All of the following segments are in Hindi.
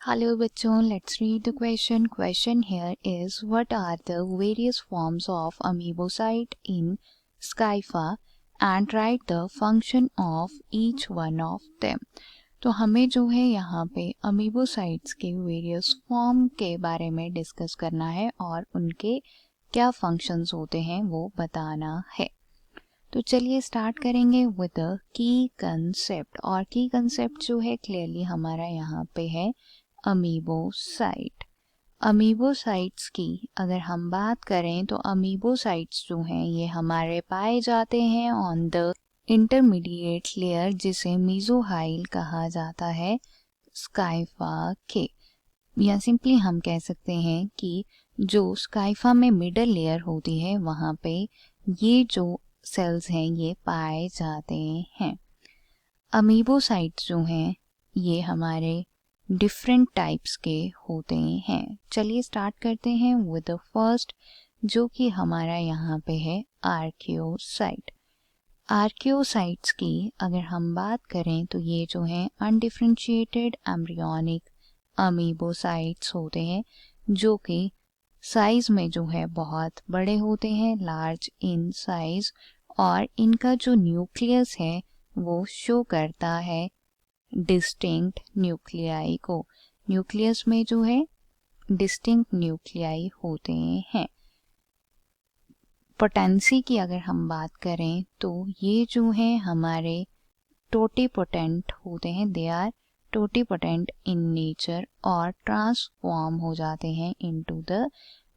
Hello बच्चों, let's read the question. Question here is what are the various forms of amoebocyte in Scypha and write the function of each one of them. तो हमें जो है यहाँ पे अमीबोसाइट्स के वेरियस फॉर्म के बारे में डिस्कस करना है और उनके क्या फंक्शंस होते हैं वो बताना है। तो चलिए स्टार्ट करेंगे विद द की कंसेप्ट, और की कंसेप्ट जो है क्लियरली हमारा यहाँ पे है अमीबोसाइट। अमीबोसाइट्स की अगर हम बात करें तो अमीबोसाइट्स जो हैं ये हमारे पाए जाते हैं ऑन द इंटरमीडिएट लेयर जिसे मीजोहाइल कहा जाता है स्काइफा के, या सिंपली हम कह सकते हैं कि जो स्काइफा में मिडल लेयर होती है वहाँ पे ये जो सेल्स हैं ये पाए जाते हैं। अमीबोसाइट्स जो हैं ये हमारे डिफरेंट टाइप्स के होते हैं। चलिए स्टार्ट करते हैं विद द फर्स्ट जो कि हमारा यहाँ पे है आर्कियोसाइट। आर्कियोसाइट्स की अगर हम बात करें तो ये जो हैं अनडिफरेंशिएटेड एम्ब्रियोनिक अमीबोसाइट्स होते हैं जो कि साइज में जो है बहुत बड़े होते हैं, लार्ज इन साइज, और इनका जो न्यूक्लियस है वो शो करता है डिस्टिंक्ट न्यूक्लियाई को। न्यूक्लियस में जो है डिस्टिंक्ट न्यूक्लियाई होते हैं। पोटेंसी की अगर हम बात करें तो ये जो है हमारे टोटीपोटेंट होते हैं, they are totipotent in nature और ट्रांसफॉर्म हो जाते हैं into the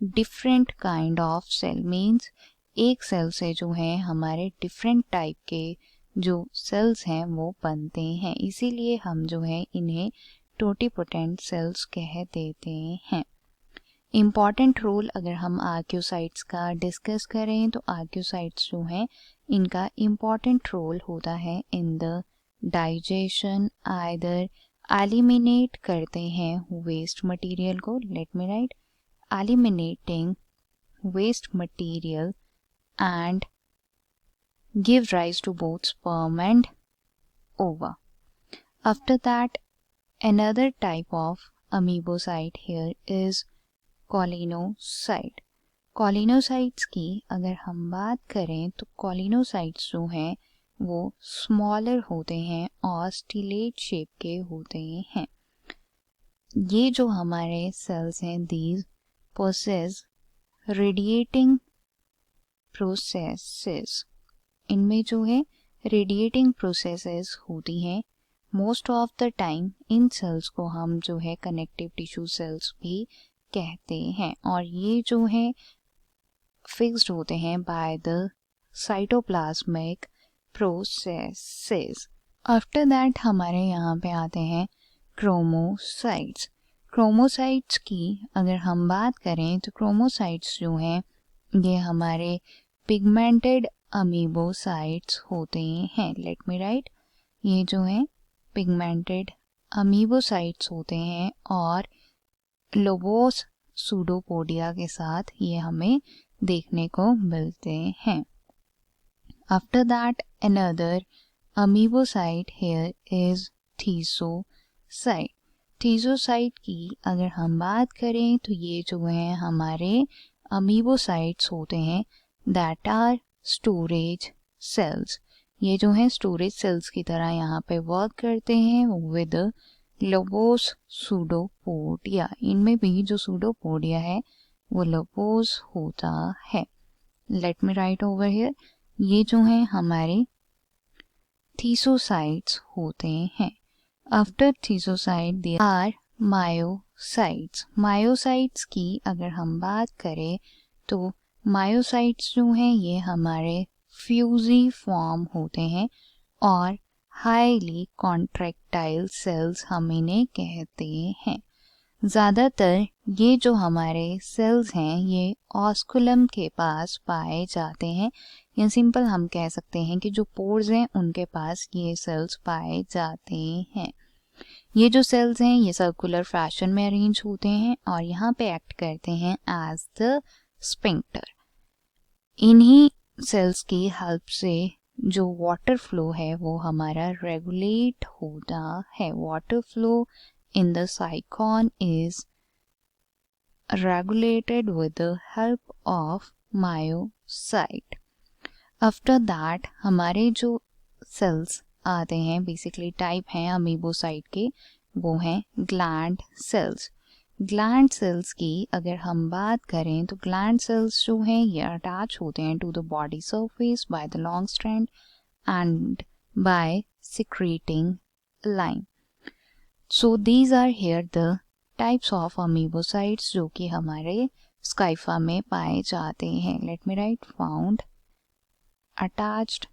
different kind of cell. Means एक सेल से जो है हमारे डिफरेंट टाइप के जो सेल्स हैं वो बनते हैं, इसीलिए हम जो है इन्हें टोटीपोटेंट सेल्स कह देते हैं। इम्पॉर्टेंट रोल अगर हम आर्कियोसाइट्स का डिस्कस करें तो आर्कियोसाइट्स जो हैं इनका इम्पॉर्टेंट रोल होता है in the digestion, either eliminate करते हैं वेस्ट मटेरियल को, let me write, eliminating waste material and give rise to both sperm and ova. After that, another type of amoebocyte here is कॉलिनोसाइट। कॉलिनोसाइट्स की अगर हम बात करें तो कॉलिनोसाइट्स जो हैं वो स्मॉलर होते हैं और स्टिलेट शेप के होते हैं। ये जो हमारे सेल्स हैं दीज पोसेस रेडिएटिंग प्रोसेसेस, इनमें जो है रेडिएटिंग प्रोसेसेस होती हैं। Most of the time in cells को हम जो है कनेक्टिव टिश्यू सेल्स भी कहते हैं, और ये जो है फिक्स्ड होते हैं by the cytoplasmic processes. After that हमारे यहाँ पे आते हैं क्रोमोसाइट्स। क्रोमोसाइट्स की अगर हम बात करें तो क्रोमोसाइट्स जो हैं ये हमारे पिगमेंटेड अमीबोसाइट्स होते हैं। लेट मी राइट, ये जो हैं पिगमेंटेड अमीबोसाइट्स होते हैं और लोबोस सूडोपोडिया के साथ ये हमें देखने को मिलते हैं। After that another amoebocyte here is थीसोसाइट। थीसोसाइट की अगर हम बात करें तो ये जो हैं हमारे अमीबोसाइट्स होते हैं दैट आर स्टोरेज सेल्स। ये जो हैं स्टोरेज सेल्स की तरह यहाँ पे वर्क करते हैं विद लोबोस सूडोपोडिया। इनमें भी जो सूडोपोडिया है वो लोबोस होता है। Let me write over here, ये जो हैं हमारे थीसोसाइट्स होते हैं। After thesocyte they are myocytes. Myocytes की अगर हम बात करें तो मायोसाइट्स जो हैं ये हमारे फ्यूजी फॉर्म होते हैं और हाईली कॉन्ट्रैक्टाइल सेल्स हम इन्हें कहते हैं। ज़्यादातर ये जो हमारे सेल्स हैं ये ऑस्कुलम के पास पाए जाते हैं, या सिंपल हम कह सकते हैं कि जो पोर्स हैं उनके पास ये सेल्स पाए जाते हैं। ये जो सेल्स हैं ये सर्कुलर फैशन में अरेंज होते हैं और यहाँ पे एक्ट करते हैं एज द स्फिंक्टर। इन्हीं सेल्स की हेल्प से जो वाटर फ्लो है वो हमारा रेगुलेट होता है। Water flow in the cycon is regulated with the help of myocyte. After that हमारे जो सेल्स आते हैं बेसिकली टाइप हैं अमीबोसाइट के, वो हैं ग्लैंड सेल्स। ग्लैंड सेल्स की अगर हम बात करें तो ग्लैंड सेल्स जो हैं ये अटैच होते हैं to the body surface by the long strand and by secreting lime. So these are here the types of amoebocytes जो कि हमारे स्काइफा में पाए जाते हैं। Let me write found attached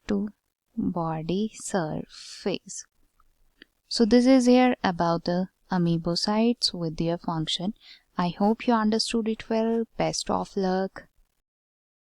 to body surface. So this is here about the amoebocytes with their function. I hope you understood it well. Best of luck.